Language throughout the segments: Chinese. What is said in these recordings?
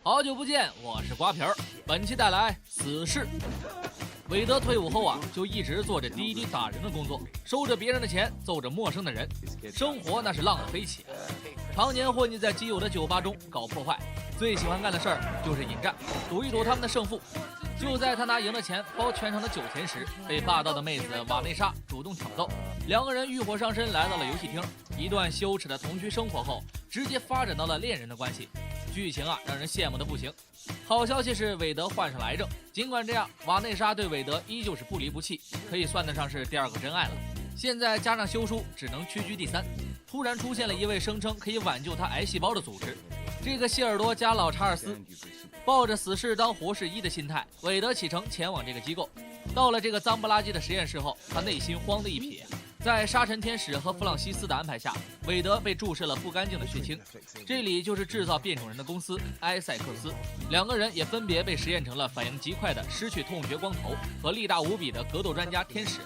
好久不见，我是瓜皮儿。本期带来死侍。韦德退伍后就一直做着滴滴打人的工作，收着别人的钱，揍着陌生的人，生活那是浪得飞起。常年混迹在基友的酒吧中搞破坏，最喜欢干的事儿就是引战，赌一赌他们的胜负。就在他拿赢的钱包全场的酒钱时，被霸道的妹子瓦内莎主动挑逗，两个人欲火上身，来到了游戏厅。一段羞耻的同居生活后，直接发展到了恋人的关系。剧情让人羡慕的不行。好消息是韦德患上了癌症，尽管这样，瓦内莎对韦德依旧是不离不弃，可以算得上是第二个真爱了。现在加上休书，只能屈居第三。突然出现了一位声称可以挽救他癌细胞的组织，这个谢尔多加老查尔斯抱着死士当活士一的心态，韦德启程前往这个机构。到了这个脏不拉几的实验室后，他内心慌的一撇。在沙尘天使和弗朗西斯的安排下，韦德被注射了不干净的血清，这里就是制造变种人的公司埃塞克斯。两个人也分别被实验成了反应极快的失去痛觉光头和力大无比的格斗专家天使。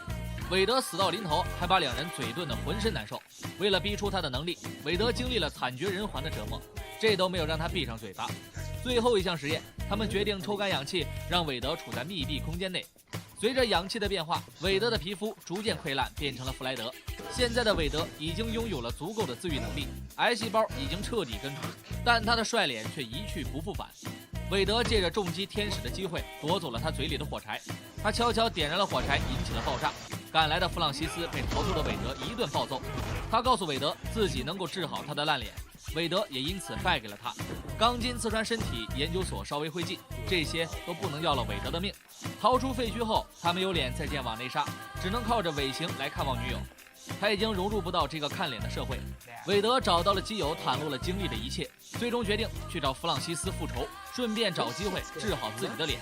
韦德死到临头，还把两人嘴遁得浑身难受。为了逼出他的能力，韦德经历了惨绝人寰的折磨，这都没有让他闭上嘴巴。最后一项实验，他们决定抽干氧气，让韦德处在密闭空间内。随着氧气的变化，韦德的皮肤逐渐溃烂，变成了弗莱德。现在的韦德已经拥有了足够的自愈能力，癌细胞已经彻底根除，但他的帅脸却一去不复返。韦德借着重击天使的机会夺走了他嘴里的火柴，他悄悄点燃了火柴，引起了爆炸。赶来的弗朗西斯被逃脱的韦德一顿暴揍，他告诉韦德自己能够治好他的烂脸，韦德也因此败给了他。钢筋刺穿身体，研究所稍微灰烬，这些都不能要了韦德的命。逃出废墟后，他没有脸再见瓦内莎，只能靠着尾行来看望女友。他已经融入不到这个看脸的社会。韦德找到了基友，袒露了经历的一切，最终决定去找弗朗西斯复仇，顺便找机会治好自己的脸。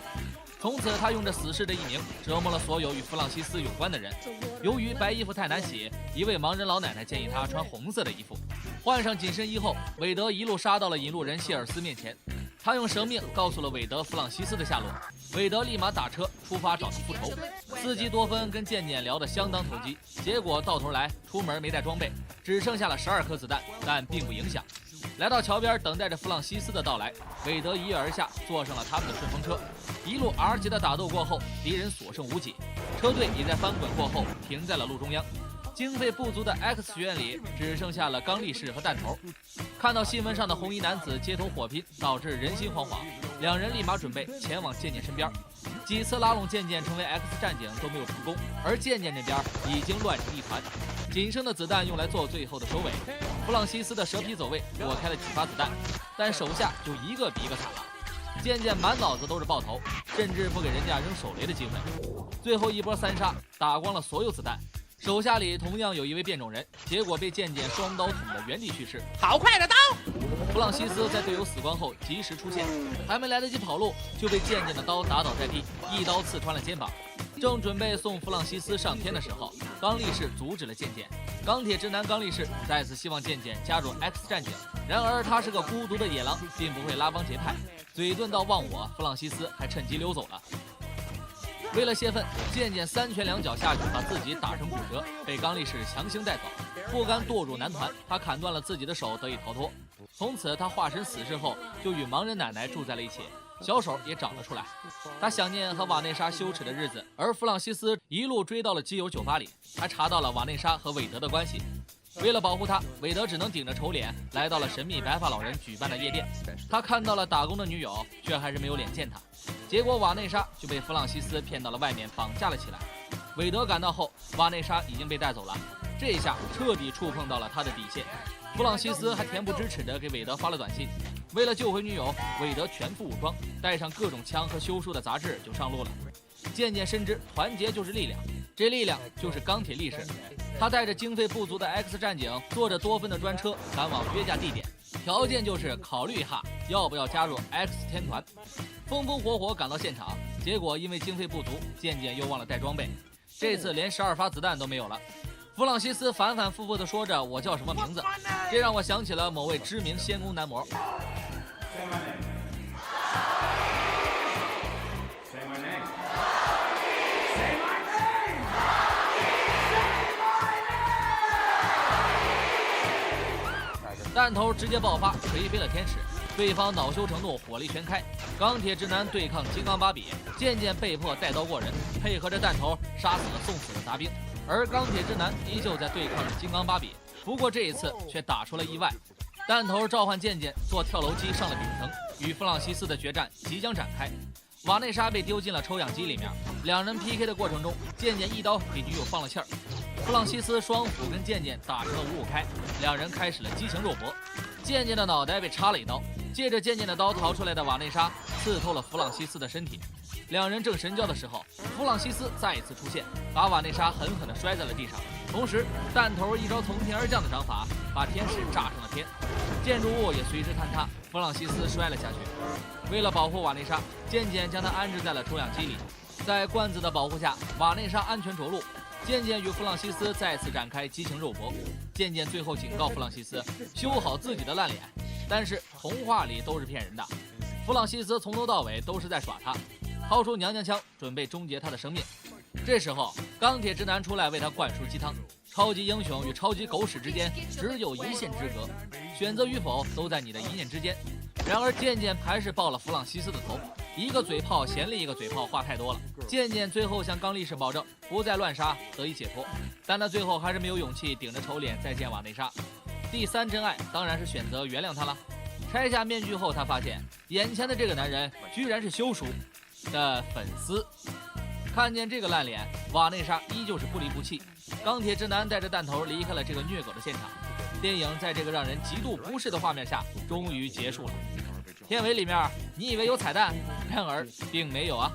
从此他用着死士的艺名折磨了所有与弗朗西斯有关的人。由于白衣服太难洗，一位盲人老奶奶建议他穿红色的衣服。换上紧身衣后，韦德一路杀到了引路人谢尔斯面前。他用生命告诉了韦德弗朗西斯的下落，韦德立马打车出发找他复仇。司机多芬跟渐渐聊得相当投机，结果到头来出门没带装备，只剩下了12颗子弹，但并不影响。来到桥边等待着弗朗西斯的到来，韦德一跃而下，坐上了他们的顺风车。一路 R 级的打斗过后，敌人所剩无几，车队也在翻滚过后停在了路中央。经费不足的 X 学院里只剩下了刚力士和弹头。看到新闻上的红衣男子街头火拼，导致人心惶惶，两人立马准备前往渐渐身边。几次拉拢渐渐成为 X 战警都没有成功，而渐渐这边已经乱成一团，仅剩的子弹用来做最后的收尾。弗朗西斯的蛇皮走位躲开了几发子弹，但手下就一个比一个惨了。渐渐满脑子都是爆头，甚至不给人家扔手雷的机会。最后一波3杀打光了所有子弹，手下里同样有一位变种人，结果被渐渐双刀捅得原地去世。好快的刀！弗朗西斯在队友死光后及时出现，还没来得及跑路，就被渐渐的刀打倒在地，一刀刺穿了肩膀。正准备送弗朗西斯上天的时候，刚力士阻止了渐渐。钢铁直男刚力士再次希望渐渐加入 X 战警，然而他是个孤独的野狼，并不会拉帮结派，嘴遁到忘我，弗朗西斯还趁机溜走了。为了泄愤，渐渐3拳2脚下去，把自己打成骨折，被刚力士强行带走。不甘堕入男团，他砍断了自己的手，得以逃脱。从此他化身死士后，就与盲人奶奶住在了一起，小手也长了出来。他想念和瓦内莎羞耻的日子，而弗朗西斯一路追到了基友酒吧里，还查到了瓦内莎和韦德的关系。为了保护他，韦德只能顶着丑脸来到了神秘白发老人举办的夜店。他看到了打工的女友，却还是没有脸见他。结果瓦内莎就被弗朗西斯骗到了外面，绑架了起来。韦德赶到后，瓦内莎已经被带走了，这一下彻底触碰到了他的底线。弗朗西斯还恬不知耻地给韦德发了短信。为了救回女友，韦德全副武装，带上各种枪和修书的杂志就上路了。渐渐深知团结就是力量，这力量就是钢铁力士。他带着经费不足的 X 战警，坐着多芬的专车赶往约架地点，条件就是考虑一下要不要加入 X 天团。风风火火赶到现场，结果因为经费不足，渐渐又忘了带装备，这次连12发子弹都没有了。弗朗西斯反反复复地说着我叫什么名字，这让我想起了某位知名仙宫男模。弹头直接爆发，锤飞了天使。对方恼羞成怒，火力全开。钢铁直男对抗金刚芭比，渐渐被迫带刀过人，配合着弹头杀死了送死的杂兵。而钢铁直男依旧在对抗着金刚芭比，不过这一次却打出了意外。弹头召唤渐渐做跳楼机上了顶层，与弗朗西斯的决战即将展开。瓦内莎被丢进了抽氧机里面，两人 PK 的过程中，渐渐一刀给女友放了气儿。弗朗西斯双斧跟渐渐打成了五五开，两人开始了激情肉搏。渐渐的脑袋被插了一刀，借着渐渐的刀逃出来的瓦内莎刺透了弗朗西斯的身体。两人正神交的时候，弗朗西斯再一次出现，把瓦内莎狠狠地摔在了地上。同时，弹头一招从天而降的掌法把天使炸上了天，建筑物也随之坍塌，弗朗西斯摔了下去。为了保护瓦内莎，渐渐将她安置在了抽氧机里。在罐子的保护下，瓦内莎安全着陆。渐渐与弗朗西斯再次展开激情肉搏。渐渐最后警告弗朗西斯修好自己的烂脸，但是童话里都是骗人的。弗朗西斯从头到尾都是在耍他，掏出娘娘腔准备终结他的生命。这时候，钢铁直男出来为他灌输鸡汤：超级英雄与超级狗屎之间只有一线之隔，选择与否都在你的一念之间。然而渐渐还是爆了弗朗西斯的头，一个嘴炮嫌另一个嘴炮话太多了。渐渐最后向刚力士保证不再乱杀，得以解脱，但他最后还是没有勇气顶着丑脸再见瓦内莎。第三真爱当然是选择原谅他了。拆下面具后，他发现眼前的这个男人居然是修叔的粉丝。看见这个烂脸，瓦内莎依旧是不离不弃。钢铁直男带着弹头离开了这个虐狗的现场。电影在这个让人极度不适的画面下终于结束了。片尾里面你以为有彩蛋，然而并没有啊。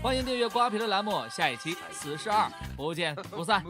欢迎订阅瓜皮的栏目，下一期死侍2不见不散。